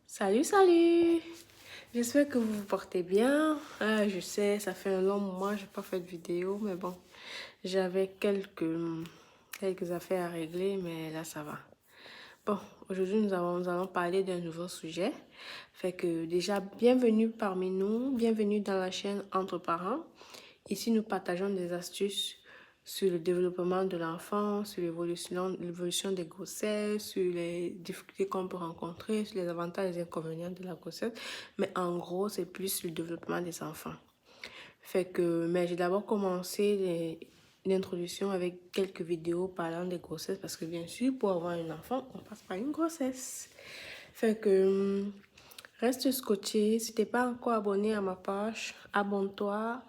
Salut, salut! J'espère que vous vous portez bien. Je sais, ça fait un long moment, je n'ai pas fait de vidéo, mais bon, j'avais quelques affaires à régler, mais là, ça va. Bon, aujourd'hui, nous allons parler d'un nouveau sujet. Fait que déjà, bienvenue parmi nous, bienvenue dans la chaîne Entre Parents. Ici, nous partageons des astuces sur le développement de l'enfant, sur l'évolution des grossesses, sur les difficultés qu'on peut rencontrer, sur les avantages et les inconvénients de la grossesse. Mais en gros, c'est plus sur le développement des enfants. Mais j'ai d'abord commencé l'introduction avec quelques vidéos parlant des grossesses parce que bien sûr, pour avoir un enfant, on passe par une grossesse. Reste scotché. Si t'es pas encore abonné à ma page, abonne-toi,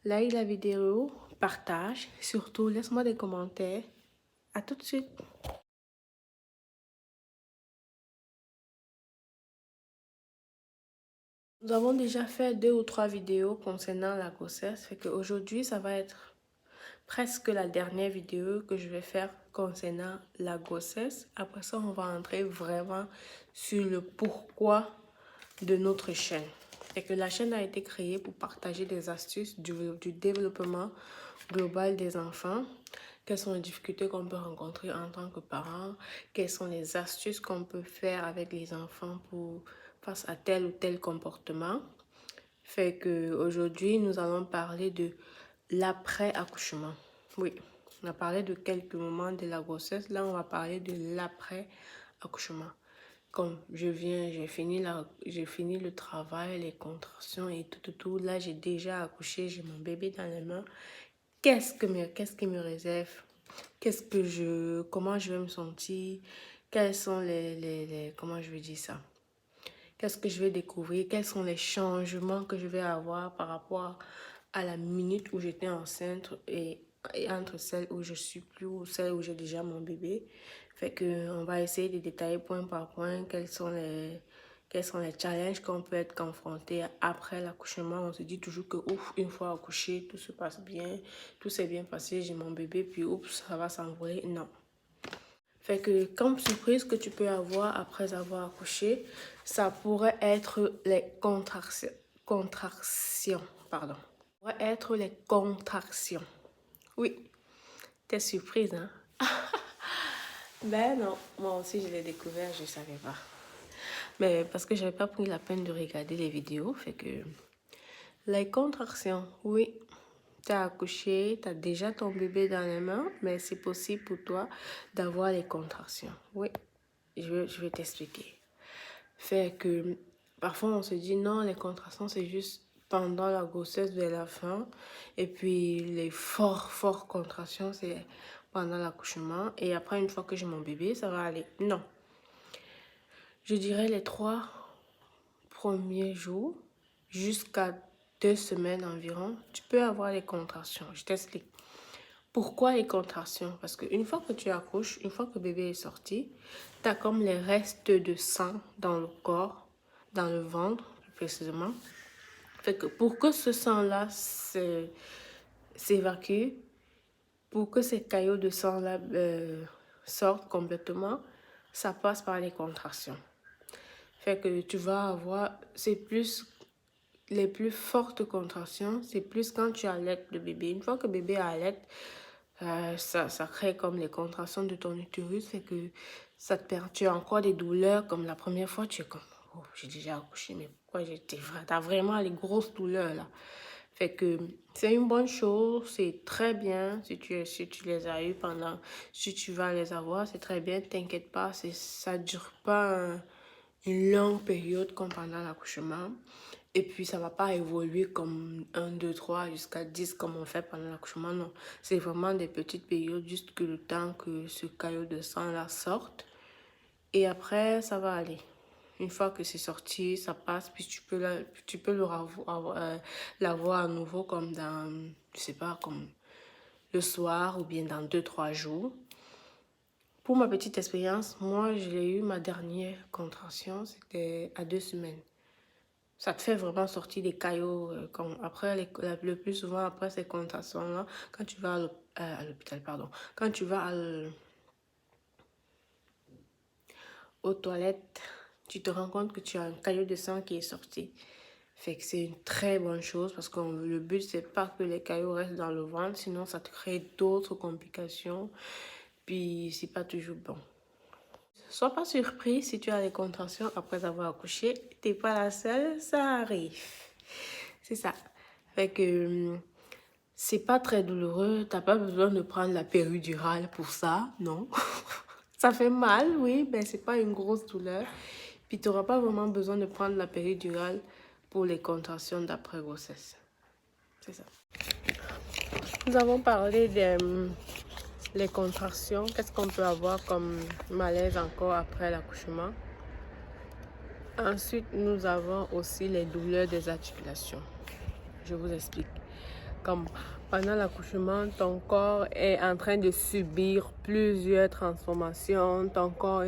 like la vidéo, partage. Surtout, laisse-moi des commentaires. À tout de suite. Nous avons déjà fait 2 ou 3 vidéos concernant la grossesse. Fait qu'aujourd'hui, ça va être presque la dernière vidéo que je vais faire concernant la grossesse. Après ça, on va entrer vraiment sur le pourquoi de notre chaîne. Et que la chaîne a été créée pour partager des astuces du développement global des enfants. Quelles sont les difficultés qu'on peut rencontrer en tant que parents? Quelles sont les astuces qu'on peut faire avec les enfants pour face à tel ou tel comportement? Fait que aujourd'hui, nous allons parler de l'après-accouchement. Oui, on a parlé de quelques moments de la grossesse. Là, on va parler de l'après-accouchement. Comme j'ai fini le travail, les contractions et tout. Là, j'ai déjà accouché, j'ai mon bébé dans les mains. Qu'est-ce qui me réserve? Comment je vais me sentir? Quels sont comment je vais dire ça? Qu'est-ce que je vais découvrir? Quels sont les changements que je vais avoir par rapport à la minute où j'étais enceinte et entre celle où je suis plus ou celle où j'ai déjà mon bébé. Fait que on va essayer de détailler point par point quels sont les challenges qu'on peut être confronté après l'accouchement. On se dit toujours que ouf, une fois accouché, tout se passe bien, tout s'est bien passé, j'ai mon bébé, puis oups, ça va s'envoler. Non. Fait que comme surprise que tu peux avoir après avoir accouché, ça pourrait être les contractions, pardon. Ça pourrait être les contractions. Oui, t'es surprise, hein? Ben non, moi aussi je l'ai découvert, je savais pas. Mais parce que j'avais pas pris la peine de regarder les vidéos, fait que les contractions, oui. T'as accouché, t'as déjà ton bébé dans les mains, mais c'est possible pour toi d'avoir les contractions. Oui, je vais t'expliquer. Fait que parfois on se dit non, les contractions c'est juste pendant la grossesse vers la fin. Et puis les fortes contractions c'est pendant l'accouchement. Et après, une fois que j'ai mon bébé, ça va aller. Non. Je dirais les 3 premiers jours jusqu'à 2 semaines environ, tu peux avoir les contractions. Je t'explique. Pourquoi les contractions? Parce qu'une fois que tu accouches, une fois que le bébé est sorti, tu as comme les restes de sang dans le corps, dans le ventre plus précisément. Fait que pour que ce sang-là s'évacue, pour que ces caillots de sang-là sortent complètement, ça passe par les contractions. Fait que tu vas avoir, c'est plus les plus fortes contractions, c'est plus quand tu allaites le bébé. Une fois que le bébé allait, ça crée comme les contractions de ton utérus, fait que tu as encore des douleurs comme la première fois, tu es comme, oh, j'ai déjà accouché, mais pourquoi t'as vraiment les grosses douleurs là. Fait que c'est une bonne chose, c'est très bien si tu les as eu si tu vas les avoir, c'est très bien, t'inquiète pas, ça dure pas une longue période comme pendant l'accouchement. Et puis, ça ne va pas évoluer comme 1, 2, 3 jusqu'à 10 comme on fait pendant l'accouchement. Non, c'est vraiment des petites périodes, juste que le temps que ce caillot de sang-là sorte. Et après, ça va aller. Une fois que c'est sorti, ça passe, puis tu peux l'avoir à nouveau comme dans, je sais pas, comme le soir ou bien dans 2, 3 jours. Pour ma petite expérience, moi, j'ai eu ma dernière contraction, c'était à 2 semaines. Ça te fait vraiment sortir des caillots. Après, le plus souvent, après ces contractions-là, quand tu vas à l'hôpital, pardon, quand tu vas aux toilettes, tu te rends compte que tu as un caillot de sang qui est sorti. Fait que c'est une très bonne chose parce que le but, c'est pas que les caillots restent dans le ventre, sinon ça te crée d'autres complications. Puis, c'est pas toujours bon. Sois pas surpris si tu as des contractions après avoir accouché. T'es pas la seule, ça arrive. C'est ça. Fait que c'est pas très douloureux. T'as pas besoin de prendre la péridurale pour ça, non. Ça fait mal, oui, mais c'est pas une grosse douleur. Puis tu n'auras pas vraiment besoin de prendre la péridurale pour les contractions d'après grossesse. C'est ça. Nous avons parlé des les contractions. Qu'est-ce qu'on peut avoir comme malaise encore après l'accouchement? Ensuite, nous avons aussi les douleurs des articulations. Je vous explique. Comme pendant l'accouchement, ton corps est en train de subir plusieurs transformations. Ton corps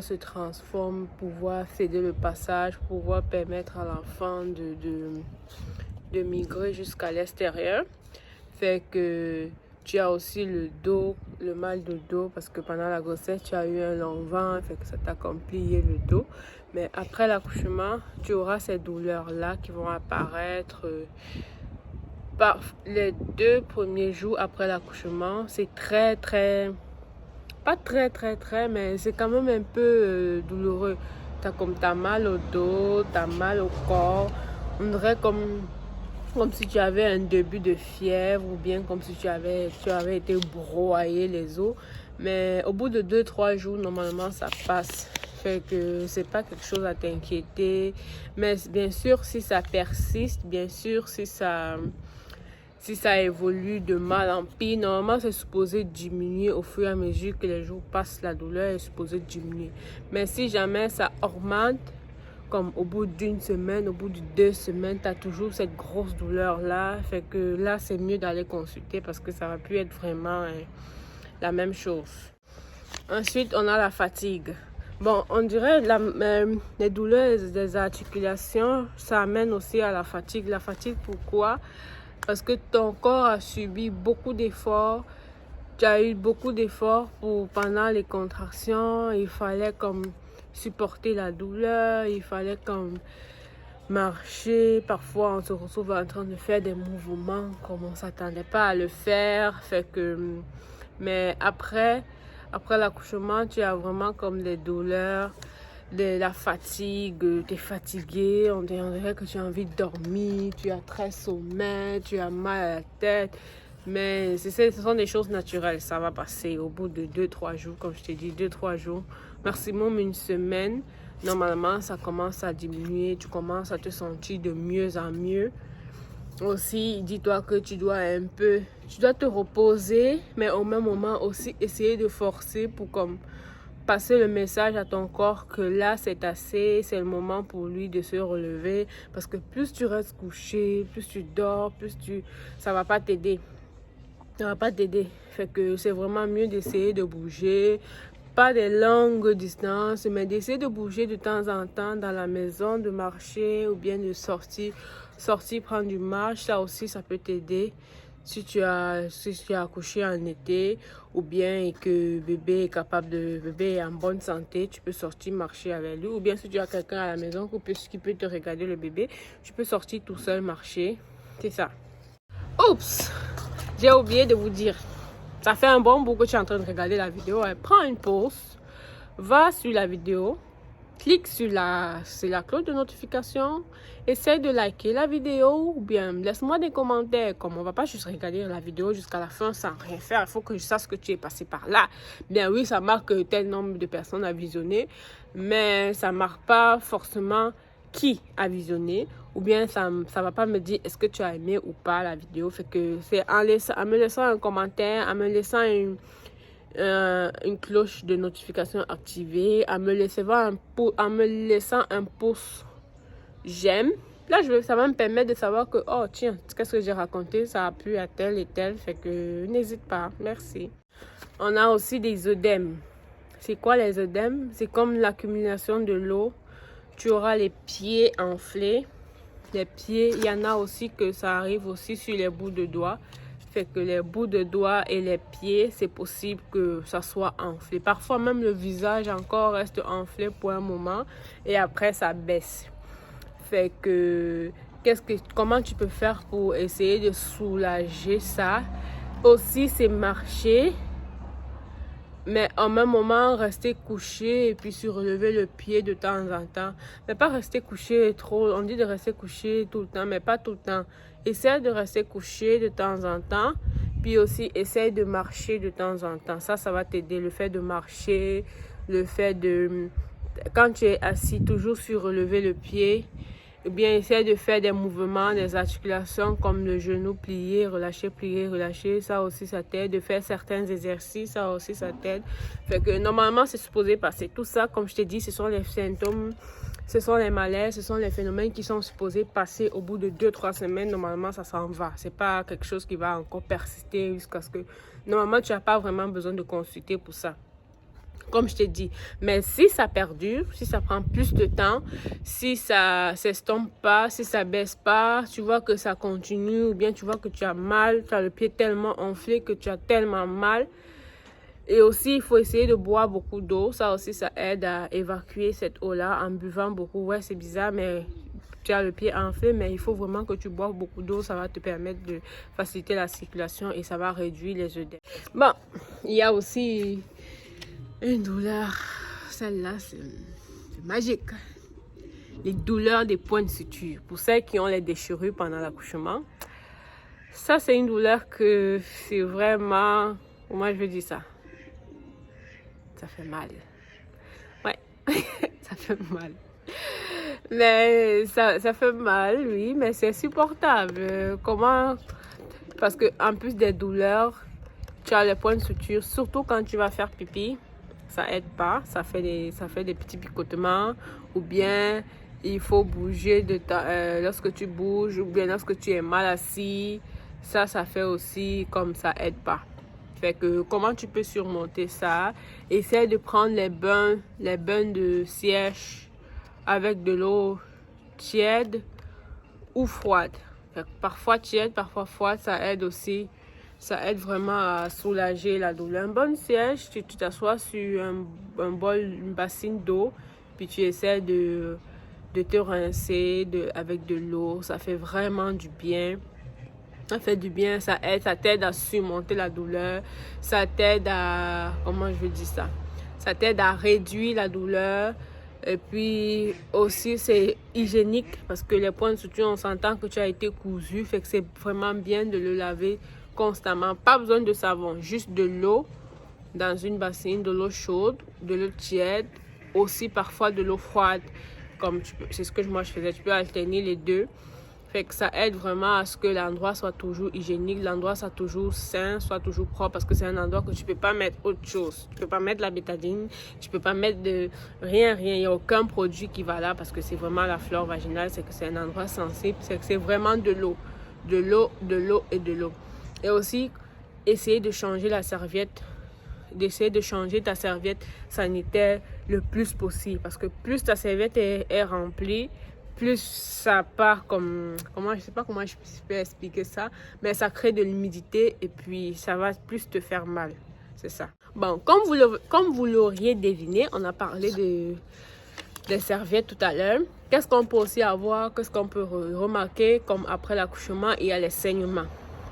se transforme pour pouvoir céder le passage, pour pouvoir permettre à l'enfant de migrer jusqu'à l'extérieur. Fait que tu as aussi le mal de dos, parce que pendant la grossesse, tu as eu un long ventre, fait que ça t'a compliqué le dos. Mais après l'accouchement, tu auras ces douleurs-là qui vont apparaître par les 2 premiers jours après l'accouchement. C'est pas très, mais c'est quand même un peu douloureux. T'as mal au dos, t'as mal au corps. On dirait comme si tu avais un début de fièvre ou bien comme si tu avais été broyé les os. Mais au bout de 2-3 jours, normalement, ça passe. Fait que c'est pas quelque chose à t'inquiéter. Mais bien sûr, si ça persiste, bien sûr, si ça évolue de mal en pire, normalement, c'est supposé diminuer au fur et à mesure que les jours passent. La douleur est supposée diminuer. Mais si jamais ça augmente, comme au bout d'une semaine, au bout de 2 semaines, tu as toujours cette grosse douleur-là. Fait que là, c'est mieux d'aller consulter parce que ça va plus être vraiment la même chose. Ensuite, on a la fatigue. Bon, on dirait les douleurs des articulations, ça amène aussi à la fatigue. La fatigue, pourquoi? Parce que ton corps a subi beaucoup d'efforts. Tu as eu beaucoup d'efforts pendant les contractions. Il fallait comme supporter la douleur, il fallait comme marcher. Parfois, on se retrouve en train de faire des mouvements comme on ne s'attendait pas à le faire. Mais après l'accouchement, tu as vraiment comme des douleurs, de la fatigue, tu es fatigué, on dirait que tu as envie de dormir, tu as très sommeil, tu as mal à la tête. Mais ce sont des choses naturelles, ça va passer au bout de 2-3 jours, comme je t'ai dit, 2-3 jours, maximum une semaine. Normalement, ça commence à diminuer, tu commences à te sentir de mieux en mieux. Aussi, dis-toi que tu dois te reposer, mais au même moment aussi essayer de forcer pour comme passer le message à ton corps que là c'est assez, c'est le moment pour lui de se relever, parce que plus tu restes couché, plus tu dors, ça va pas t'aider. Ça va pas t'aider. Fait que c'est vraiment mieux d'essayer de bouger. Pas des longues distances, mais d'essayer de bouger de temps en temps dans la maison, de marcher ou bien de sortir prendre du marche. Ça aussi, ça peut t'aider. Si tu as accouché en été ou bien et que bébé est en bonne santé, tu peux sortir marcher avec lui. Ou bien si tu as quelqu'un à la maison qui peut te regarder le bébé, tu peux sortir tout seul marcher. C'est ça. Oups! J'ai oublié de vous dire. Ça fait un bon bout que tu es en train de regarder la vidéo. Prends une pause. Va sur la vidéo. Clique sur la cloche de notification. Essaye de liker la vidéo. Ou bien laisse-moi des commentaires. Comme on ne va pas juste regarder la vidéo jusqu'à la fin sans rien faire. Il faut que je sache que tu es passé par là. Bien oui, ça marque tel nombre de personnes à visionner. Mais ça ne marque pas forcément qui a visionné, ou bien ça va pas me dire est-ce que tu as aimé ou pas la vidéo. Fait que c'est en me laissant un commentaire, en me laissant une cloche de notification activée, en me laissant un pouce j'aime. Là, ça va me permettre de savoir que, oh tiens, qu'est-ce que j'ai raconté, ça a plu à tel et tel. Fait que n'hésite pas, merci. On a aussi des œdèmes. C'est quoi les œdèmes? C'est comme l'accumulation de l'eau. Tu auras les pieds enflés. Les pieds, il y en a aussi que ça arrive aussi sur les bouts de doigts. Fait que les bouts de doigts et les pieds, c'est possible que ça soit enflé. Parfois même le visage encore reste enflé pour un moment et après ça baisse. Fait que comment tu peux faire pour essayer de soulager ça? Aussi, c'est marcher, mais en même moment rester couché et puis surlever le pied de temps en temps. Mais pas rester couché trop. On dit de rester couché tout le temps, mais pas tout le temps. Essaye de rester couché de temps en temps. Puis aussi, essaye de marcher de temps en temps. Ça va t'aider. Le fait de marcher, le fait de... Quand tu es assis, toujours surlever le pied. Ou bien, essaye de faire des mouvements, des articulations comme le genou plié, relâcher. Ça aussi, ça t'aide. De faire certains exercices, ça aussi, ça t'aide. Fait que normalement, c'est supposé passer. Tout ça, comme je t'ai dit, ce sont les symptômes, ce sont les malaises, ce sont les phénomènes qui sont supposés passer au bout de 2-3 semaines. Normalement, ça s'en va. C'est pas quelque chose qui va encore persister jusqu'à ce que... Normalement, tu n'as pas vraiment besoin de consulter pour ça. Comme je t'ai dit, mais si ça perdure, si ça prend plus de temps, si ça s'estompe pas, si ça baisse pas, tu vois que ça continue ou bien tu vois que tu as mal, tu as le pied tellement enflé que tu as tellement mal. Et aussi, il faut essayer de boire beaucoup d'eau. Ça aussi, ça aide à évacuer cette eau-là en buvant beaucoup. Ouais, c'est bizarre, mais tu as le pied enflé, mais il faut vraiment que tu boives beaucoup d'eau. Ça va te permettre de faciliter la circulation et ça va réduire les œdèmes. Bon, il y a aussi... une douleur, celle-là, c'est magique. Les douleurs des points de suture. Pour celles qui ont les déchirures pendant l'accouchement, ça, c'est une douleur que c'est vraiment... Comment je veux dire ça? Ça fait mal. Ouais, ça fait mal. Mais ça fait mal, oui, mais c'est supportable. Comment? Parce que en plus des douleurs, tu as les points de suture, surtout quand tu vas faire pipi. Ça aide pas, ça fait des petits picotements ou bien il faut bouger lorsque tu bouges ou bien lorsque tu es mal assis, ça fait aussi comme ça aide pas. Fait que comment tu peux surmonter ça? Essaye de prendre les bains de siège avec de l'eau tiède ou froide. Fait que parfois tiède, parfois froide, ça aide aussi. Ça aide vraiment à soulager la douleur. Un bon siège, tu t'assois sur un bol, une bassine d'eau, puis tu essaies de te rincer avec de l'eau. Ça fait vraiment du bien. Ça fait du bien, ça t'aide à surmonter la douleur. Ça t'aide à... Comment je veux dire ça? Ça t'aide à réduire la douleur. Et puis aussi, c'est hygiénique parce que les points de suture, on s'entend que tu as été cousu. Fait que c'est vraiment bien de le laver constamment. Pas besoin de savon, juste de l'eau dans une bassine, de l'eau chaude, de l'eau tiède, aussi parfois de l'eau froide. Comme c'est ce que moi je faisais. Tu peux alterner les deux. Fait que ça aide vraiment à ce que l'endroit soit toujours hygiénique, l'endroit soit toujours sain, soit toujours propre, parce que c'est un endroit que tu peux pas mettre autre chose. Tu peux pas mettre la bétadine, tu peux pas mettre de rien. Il n'y a aucun produit qui va là parce que c'est vraiment la flore vaginale, c'est que c'est un endroit sensible, c'est que c'est vraiment de l'eau. De l'eau, de l'eau et de l'eau. Et aussi, essayer de changer la serviette, d'essayer de changer ta serviette sanitaire le plus possible. Parce que plus ta serviette est remplie, plus ça part comme... je sais pas comment je peux expliquer ça, mais ça crée de l'humidité et puis ça va plus te faire mal. C'est ça. Bon, comme vous l'auriez deviné, on a parlé des serviettes tout à l'heure. Qu'est-ce qu'on peut aussi avoir, qu'est-ce qu'on peut remarquer comme après l'accouchement, il y a les saignements.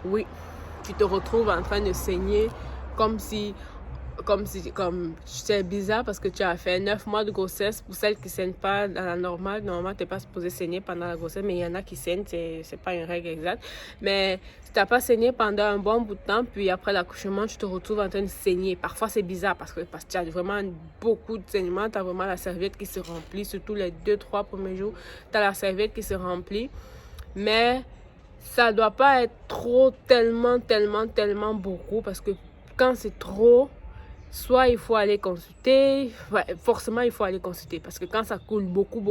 Oui, tu te retrouves en train de saigner comme c'est bizarre parce que tu as fait 9 mois de grossesse. Pour celles qui ne saignent pas dans la normale, normalement tu n'es pas supposé saigner pendant la grossesse, mais il y en a qui saignent, c'est pas une règle exacte. Mais si tu n'as pas saigné pendant un bon bout de temps, puis après l'accouchement, tu te retrouves en train de saigner. Parfois c'est bizarre parce que tu as vraiment beaucoup de saignements, tu as vraiment la serviette qui se remplit, surtout les 2-3 premiers jours, tu as la serviette qui se remplit. Mais ça ne doit pas être trop, tellement beaucoup parce que quand c'est trop, soit il faut aller consulter, forcément il faut aller consulter parce que quand ça coule beaucoup,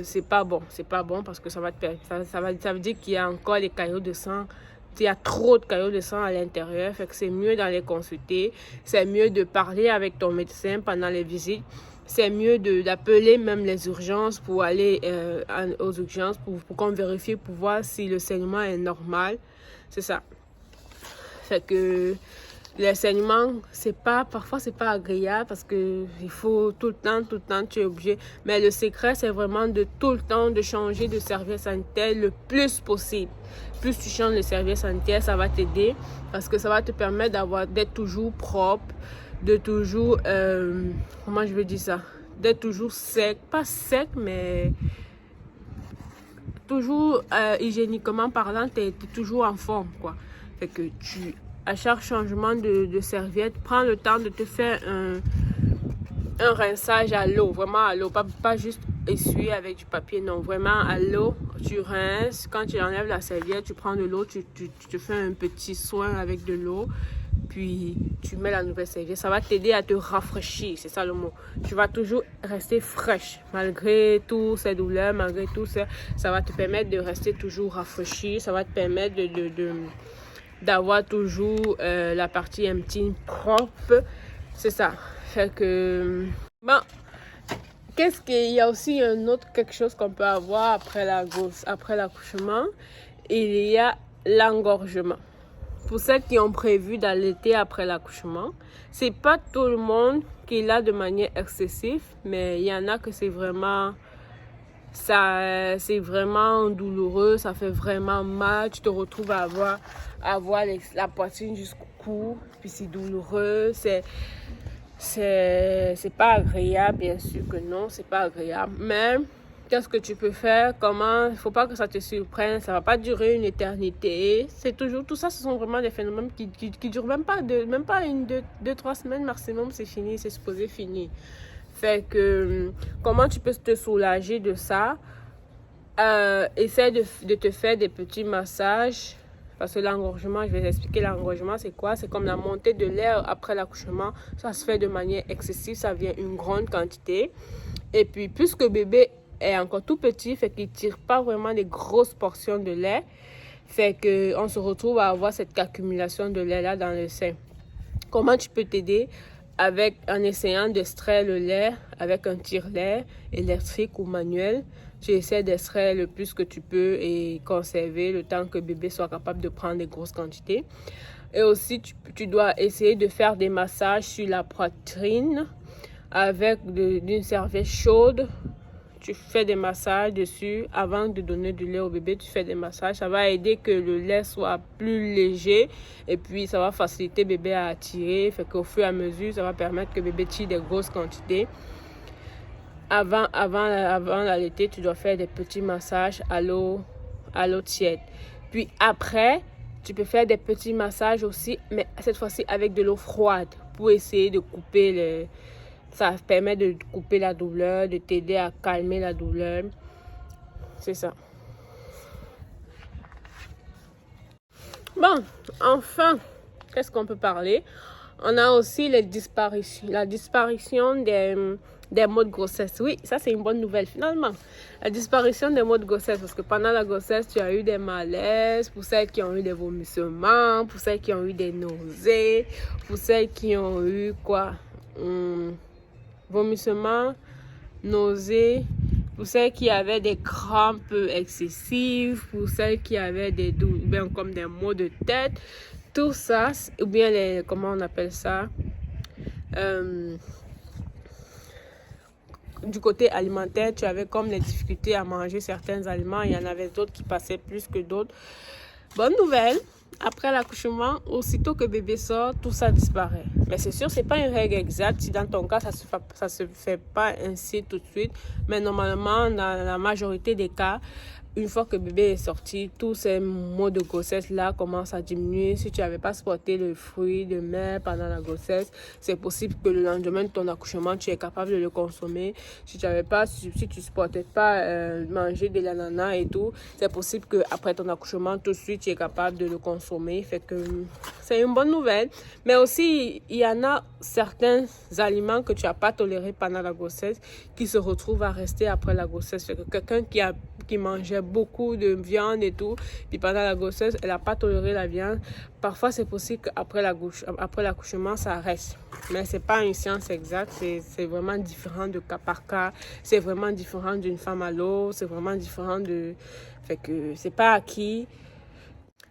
c'est pas bon parce que ça veut dire qu'il y a encore des caillots de sang, il y a trop de caillots de sang à l'intérieur, fait que c'est mieux d'aller consulter, c'est mieux de parler avec ton médecin pendant les visites, c'est mieux d'appeler même les urgences pour aller aux urgences pour qu'on vérifie, pour voir si le saignement est normal. C'est ça. Fait que les saignements, parfois c'est pas agréable parce que il faut tout le temps, tu es obligé. Mais le secret, c'est vraiment de tout le temps de changer de serviette sanitaire le plus possible. Plus tu changes de serviette sanitaire, ça va t'aider parce que ça va te permettre d'être toujours propre, de toujours, comment je vais dire ça, d'être toujours sec, pas sec, mais toujours hygiéniquement parlant, tu es toujours en forme, quoi. Fait que à chaque changement de serviette, prends le temps de te faire un rinçage à l'eau, vraiment à l'eau, pas juste essuyer avec du papier, non, vraiment à l'eau. Tu rinces, quand tu enlèves la serviette, tu prends de l'eau, tu te fais un petit soin avec de l'eau, puis tu mets la nouvelle serviette. Ça va t'aider à te rafraîchir, c'est ça le mot. Tu vas toujours rester fraîche, malgré toutes ces douleurs, malgré tout ça, ça va te permettre de rester toujours rafraîchi, ça va te permettre d'avoir toujours la partie intime propre, c'est ça. Fait que bon, qu'est-ce qu'il y a aussi quelque chose qu'on peut avoir après l'accouchement, il y a l'engorgement. Pour celles qui ont prévu d'allaiter après l'accouchement, c'est pas tout le monde qui l'a de manière excessive, mais il y en a que c'est vraiment douloureux, ça fait vraiment mal, tu te retrouves à avoir la poitrine jusqu'au cou, puis c'est douloureux, c'est pas agréable, bien sûr que non, c'est pas agréable, mais qu'est-ce que tu peux faire? Comment? Il faut pas que ça te surprenne, ça va pas durer une éternité, c'est toujours, tout ça, ce sont vraiment des phénomènes qui durent même pas 2-3 semaines maximum, c'est fini, c'est supposé finir. Fait que comment tu peux te soulager de ça? Essaie de te faire des petits massages. Parce que l'engorgement, je vais expliquer l'engorgement, c'est quoi? C'est comme la montée de l'air après l'accouchement. Ça se fait de manière excessive, ça vient une grande quantité. Et puis, puisque bébé est encore tout petit, fait qu'il ne tire pas vraiment des grosses portions de lait. Fait qu'on se retrouve à avoir cette accumulation de lait là dans le sein. Comment tu peux t'aider? En essayant d'extraire le lait avec un tire-lait électrique ou manuel. Tu essaies d'extraire le plus que tu peux et conserver le temps que bébé soit capable de prendre des grosses quantités. Et aussi, tu dois essayer de faire des massages sur la poitrine avec d'une serviette chaude. Tu fais des massages dessus avant de donner du lait au bébé. Tu fais des massages. Ça va aider que le lait soit plus léger et puis ça va faciliter bébé à tirer. Fait qu'au fur et à mesure, ça va permettre que bébé tire des grosses quantités. Avant l'allaiter, tu dois faire des petits massages à l'eau tiède. Puis après, tu peux faire des petits massages aussi, mais cette fois-ci avec de l'eau froide pour essayer de couper ça permet de couper la douleur, de t'aider à calmer la douleur. C'est ça. Bon, enfin, qu'est-ce qu'on peut parler? On a aussi la disparition des maux de grossesse. Oui, ça c'est une bonne nouvelle finalement. La disparition des maux de grossesse, parce que pendant la grossesse, tu as eu des malaises, pour celles qui ont eu des vomissements, pour celles qui ont eu des nausées, pour celles qui ont eu vomissements, nausées, pour celles qui avaient des crampes excessives, pour celles qui avaient des douleurs comme des maux de tête, tout ça, ou bien comment on appelle ça, du côté alimentaire, tu avais comme les difficultés à manger certains aliments, il y en avait d'autres qui passaient plus que d'autres. Bonne nouvelle, après l'accouchement, aussitôt que bébé sort, tout ça disparaît. Mais c'est sûr, c'est pas une règle exacte. Si dans ton cas, ça se fait pas ainsi tout de suite. Mais normalement, dans la majorité des cas, une fois que bébé est sorti, tous ces maux de grossesse-là commencent à diminuer. Si tu n'avais pas supporté le fruit de mer pendant la grossesse, c'est possible que le lendemain de ton accouchement, tu es capable de le consommer. Si tu ne supportais pas manger de l'ananas et tout, c'est possible qu'après ton accouchement, tout de suite, tu es capable de le consommer. Fait que c'est une bonne nouvelle. Mais aussi, il y en a certains aliments que tu n'as pas tolérés pendant la grossesse qui se retrouvent à rester après la grossesse. Fait que quelqu'un qui mangeait beaucoup de viande et tout, puis pendant la grossesse, elle n'a pas toléré la viande. Parfois, c'est possible qu'après l'accouchement, ça reste. Mais ce n'est pas une science exacte, c'est vraiment différent de cas par cas. C'est vraiment différent d'une femme à l'autre, c'est vraiment différent de... Fait que c'est pas acquis.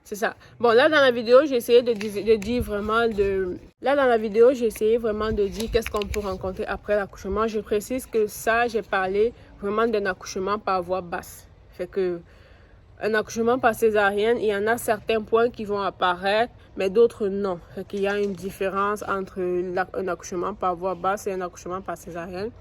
C'est ça. Bon, là, dans la vidéo, j'ai essayé de dire vraiment de... Là, dans la vidéo, j'ai essayé vraiment de dire qu'est-ce qu'on peut rencontrer après l'accouchement. Je précise que ça, j'ai parlé vraiment d'un accouchement par voie basse. Fait que un accouchement par césarienne, il y en a certains points qui vont apparaître, mais d'autres non. Fait qu'il y a une différence entre un accouchement par voie basse et un accouchement par césarienne.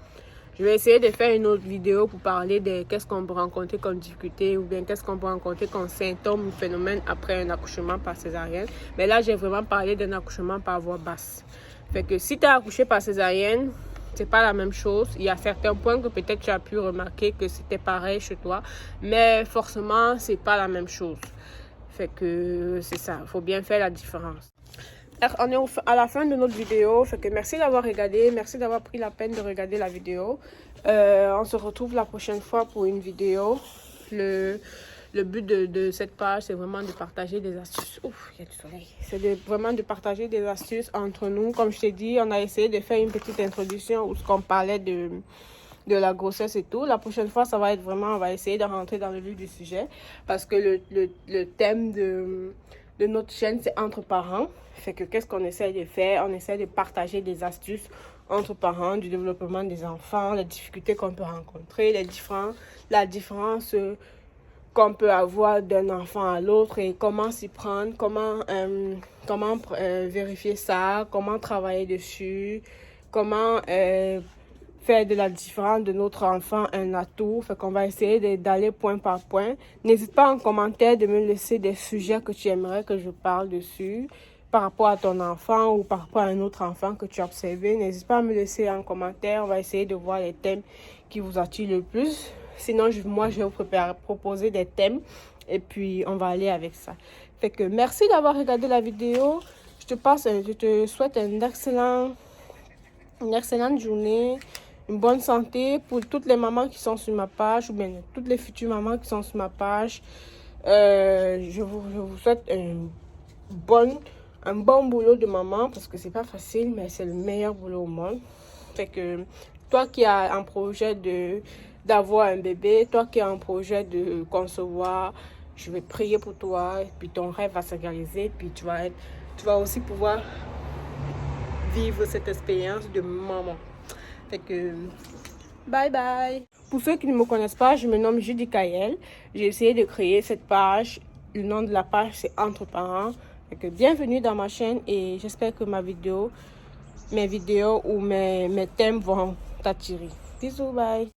Je vais essayer de faire une autre vidéo pour parler de qu'est-ce qu'on peut rencontrer comme difficulté ou bien qu'est-ce qu'on peut rencontrer comme symptômes ou phénomènes après un accouchement par césarienne. Mais là, j'ai vraiment parlé d'un accouchement par voie basse. Fait que si tu as accouché par césarienne, c'est pas la même chose. Il y a certains points que peut-être tu as pu remarquer que c'était pareil chez toi, mais forcément, c'est pas la même chose. Fait que c'est ça, il faut bien faire la différence. On est à la fin de notre vidéo, fait que merci d'avoir regardé, merci d'avoir pris la peine de regarder la vidéo. On se retrouve la prochaine fois pour une vidéo. Le but de cette page, c'est vraiment de partager des astuces. Ouf, il y a du soleil. C'est vraiment de partager des astuces entre nous. Comme je t'ai dit, on a essayé de faire une petite introduction où on parlait de la grossesse et tout. La prochaine fois, ça va être vraiment, on va essayer de rentrer dans le vif du sujet. Parce que le thème de notre chaîne, c'est entre parents. Fait que qu'est-ce qu'on essaie de faire? On essaie de partager des astuces entre parents, du développement des enfants, les difficultés qu'on peut rencontrer, la différence qu'on peut avoir d'un enfant à l'autre et comment s'y prendre, comment vérifier ça, comment travailler dessus, comment faire de la différence de notre enfant un atout. Fait qu'on va essayer d'aller point par point. N'hésite pas en commentaire de me laisser des sujets que tu aimerais que je parle dessus par rapport à ton enfant ou par rapport à un autre enfant que tu as observé. N'hésite pas à me laisser en commentaire. On va essayer de voir les thèmes qui vous attirent le plus. Sinon, moi, je vais vous proposer des thèmes et puis on va aller avec ça. Fait que merci d'avoir regardé la vidéo. Je te souhaite une excellente journée, une bonne santé pour toutes les mamans qui sont sur ma page ou bien toutes les futures mamans qui sont sur ma page. Je vous souhaite un bon boulot de maman parce que c'est pas facile, mais c'est le meilleur boulot au monde. Fait que toi qui as un projet d'avoir un bébé, toi qui as un projet de concevoir, je vais prier pour toi et puis ton rêve va se réaliser, puis tu vas aussi pouvoir vivre cette expérience de maman. Fait que bye bye. Pour ceux qui ne me connaissent pas, je me nomme Judy Kayel. J'ai essayé de créer cette page. Le nom de la page, c'est Entre parents. Fait que bienvenue dans ma chaîne et j'espère que mes vidéos ou mes thèmes vont t'attirer. Bisous, bye.